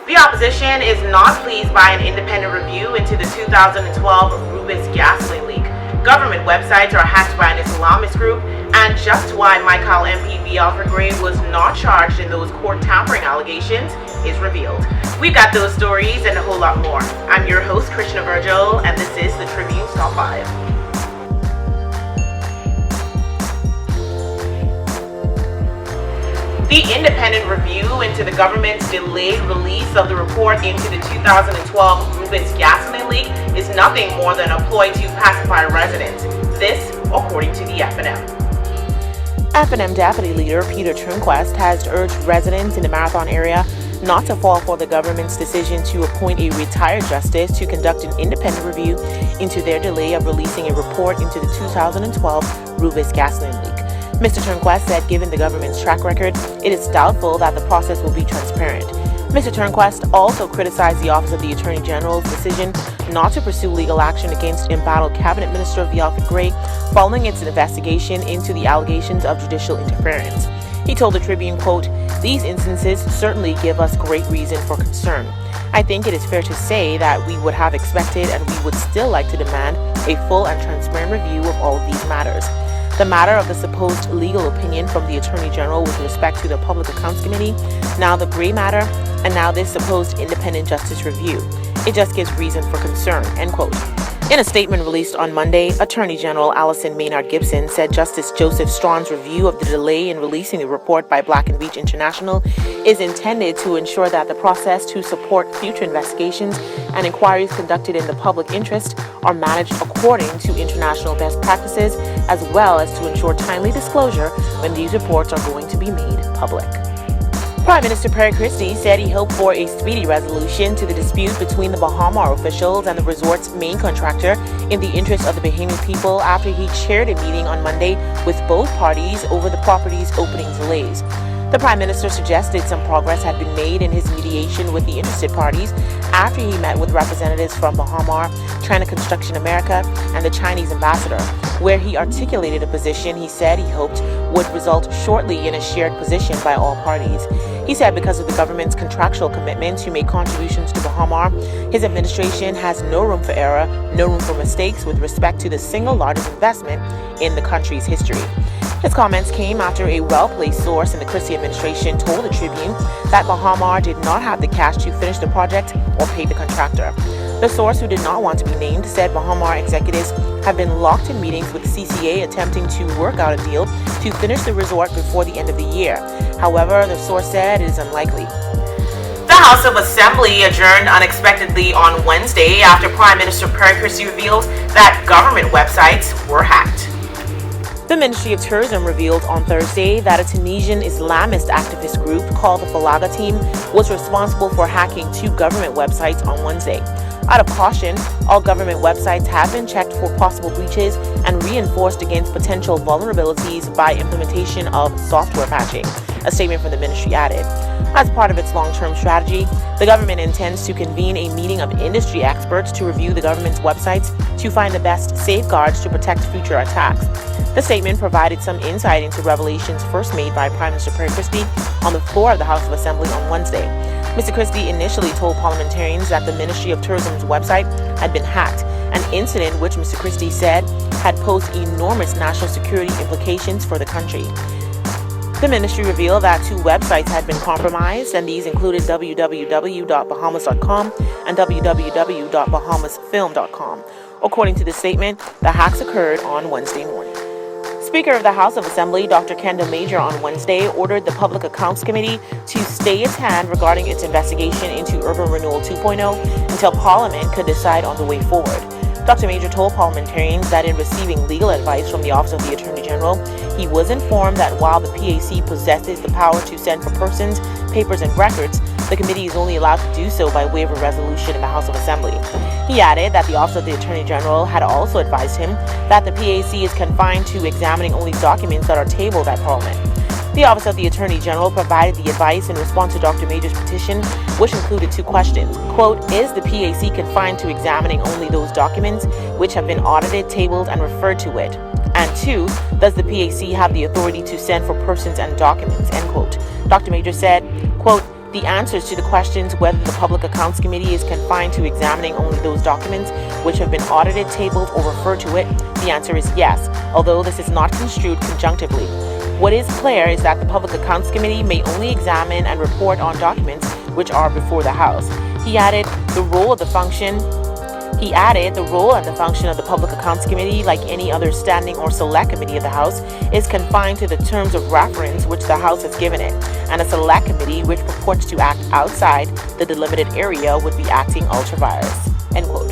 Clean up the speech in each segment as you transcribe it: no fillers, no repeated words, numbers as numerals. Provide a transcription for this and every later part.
The opposition is not pleased by an independent review into the 2012 Rubis gasoline leak. Government websites are hacked by an Islamist group, and just why Michael MP V. Alfred Gray was not charged in those court tampering allegations is revealed. We've got those stories and a whole lot more. I'm your host, Krishna Virgil, and this is the Tribune's Top 5. The independent review into the government's delayed release of the report into the 2012 Rubis gasoline leak is nothing more than a ploy to pacify residents. This, according to the F&M. F&M Deputy Leader Peter Turnquest has urged residents in the Marathon area not to fall for the government's decision to appoint a retired justice to conduct an independent review into their delay of releasing a report into the 2012 Rubis gasoline leak. Mr. Turnquest said given the government's track record, it is doubtful that the process will be transparent. Mr. Turnquest also criticized the Office of the Attorney General's decision not to pursue legal action against embattled Cabinet Minister V. Alfred Gray following its investigation into the allegations of judicial interference. He told the Tribune, quote, "These instances certainly give us great reason for concern. I think it is fair to say that we would have expected and we would still like to demand a full and transparent review of all of these matters. The matter of the supposed legal opinion from the Attorney General with respect to the Public Accounts Committee, now the Gray matter, and now this supposed independent justice review. It just gives reason for concern," end quote. In a statement released on Monday, Attorney General Allison Maynard Gibson said Justice Joseph Strawn's review of the delay in releasing the report by Black & Veatch International is intended to ensure that the process to support future investigations and inquiries conducted in the public interest are managed according to international best practices, as well as to ensure timely disclosure when these reports are going to be made public. Prime Minister Perry Christie said he hoped for a speedy resolution to the dispute between the Bahamar officials and the resort's main contractor in the interest of the Bahamian people after he chaired a meeting on Monday with both parties over the property's opening delays. The Prime Minister suggested some progress had been made in his mediation with the interested parties after he met with representatives from Bahamar, China Construction America, and the Chinese ambassador, where he articulated a position he said he hoped would result shortly in a shared position by all parties. He said because of the government's contractual commitment to make contributions to Bahamar, his administration has no room for error, no room for mistakes with respect to the single largest investment in the country's history. His comments came after a well-placed source in the Christie administration told the Tribune that Bahamar did not have the cash to finish the project or pay the contractor. The source, who did not want to be named, said Bahamar executives have been locked in meetings with CCA attempting to work out a deal to finish the resort before the end of the year. However, the source said it is unlikely. The House of Assembly adjourned unexpectedly on Wednesday after Prime Minister Perry Christie revealed that government websites were hacked. The Ministry of Tourism revealed on Thursday that a Tunisian Islamist activist group called the Falaga Team was responsible for hacking 2 government websites on Wednesday. Out of caution, all government websites have been checked for possible breaches and reinforced against potential vulnerabilities by implementation of software patching, a statement from the ministry added. As part of its long-term strategy, the government intends to convene a meeting of industry experts to review the government's websites to find the best safeguards to protect future attacks. The statement provided some insight into revelations first made by Prime Minister Perry Christie on the floor of the House of Assembly on Wednesday. Mr. Christie initially told parliamentarians that the Ministry of Tourism's website had been hacked, an incident which Mr. Christie said had posed enormous national security implications for the country. The ministry revealed that 2 websites had been compromised, and these included www.bahamas.com and www.bahamasfilm.com. According to the statement, the hacks occurred on Wednesday morning. Speaker of the House of Assembly, Dr. Kendall Major, on Wednesday ordered the Public Accounts Committee to stay its hand regarding its investigation into Urban Renewal 2.0 until Parliament could decide on the way forward. Dr. Major told parliamentarians that in receiving legal advice from the Office of the Attorney General, he was informed that while the PAC possesses the power to send for persons, papers, and records, the committee is only allowed to do so by way of a resolution in the House of Assembly. He added that the Office of the Attorney General had also advised him that the PAC is confined to examining only documents that are tabled at Parliament. The Office of the Attorney General provided the advice in response to Dr. Major's petition, which included 2 questions. Quote, is the PAC confined to examining only those documents which have been audited, tabled, and referred to it? And 2, does the PAC have the authority to send for persons and documents? End quote. Dr. Major said, quote, The answers to the questions whether the Public Accounts Committee is confined to examining only those documents which have been audited, tabled, or referred to it, the answer is yes, although this is not construed conjunctively. What is clear is that the Public Accounts Committee may only examine and report on documents which are before the House. He added, the role and the function of the Public Accounts Committee, like any other standing or select committee of the House, is confined to the terms of reference which the House has given it, and a select committee which purports to act outside the delimited area would be acting ultra vires. End quote.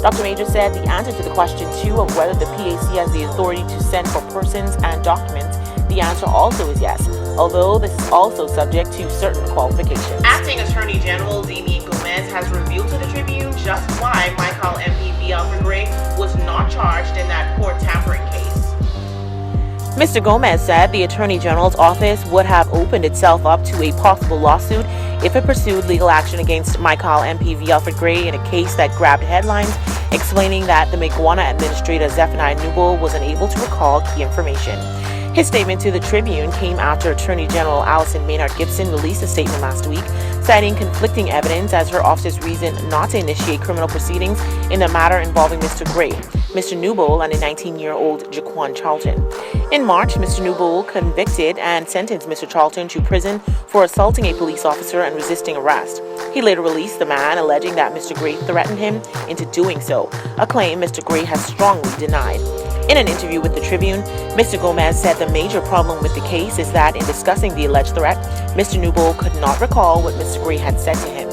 Dr. Major said the answer to the question 2 of whether the PAC has the authority to send for persons and documents, the answer also is yes, although this is also subject to certain qualifications. Acting Attorney General Damien Gomez has revealed to the Tribune just why Michael MPP Alfred Gray was not charged in that court tampering case. Mr. Gomez said the Attorney General's office would have opened itself up to a possible lawsuit if it pursued legal action against Michael MPV Alfred Gray in a case that grabbed headlines, explaining that the Miguana administrator Zephaniah Newbold was unable to recall key information. His statement to the Tribune came after Attorney General Allison Maynard Gibson released a statement last week, citing conflicting evidence as her office's reason not to initiate criminal proceedings in the matter involving Mr. Gray, Mr. Newbold, and a 19-year-old Jaquan Charlton. In March, Mr. Newbold convicted and sentenced Mr. Charlton to prison for assaulting a police officer and resisting arrest. He later released the man, alleging that Mr. Gray threatened him into doing so, a claim Mr. Gray has strongly denied. In an interview with the Tribune, Mr. Gomez said the major problem with the case is that in discussing the alleged threat, Mr. Newbold could not recall what Mr. Gray had said to him.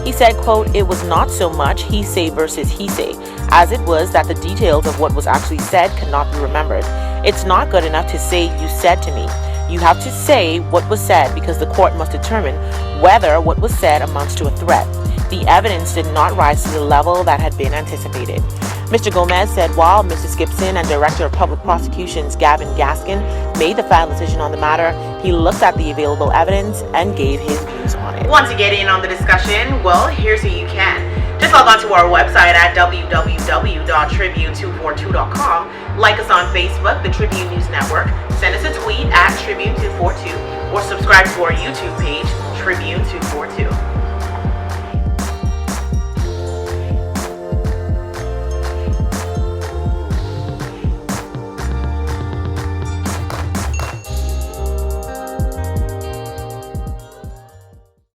He said, quote, "It was not so much he say versus he say, as it was that the details of what was actually said cannot be remembered. It's not good enough to say you said to me. You have to say what was said because the court must determine whether what was said amounts to a threat. The evidence did not rise to the level that had been anticipated." Mr. Gomez said while Mrs. Gibson and Director of Public Prosecutions Gavin Gaskin made the final decision on the matter, he looked at the available evidence and gave his views on it. Want to get in on the discussion? Well, here's how you can. Just log on to our website at www.tribune242.com, like us on Facebook, the Tribune News Network, send us a tweet at Tribune242, or subscribe to our YouTube page, Tribune242.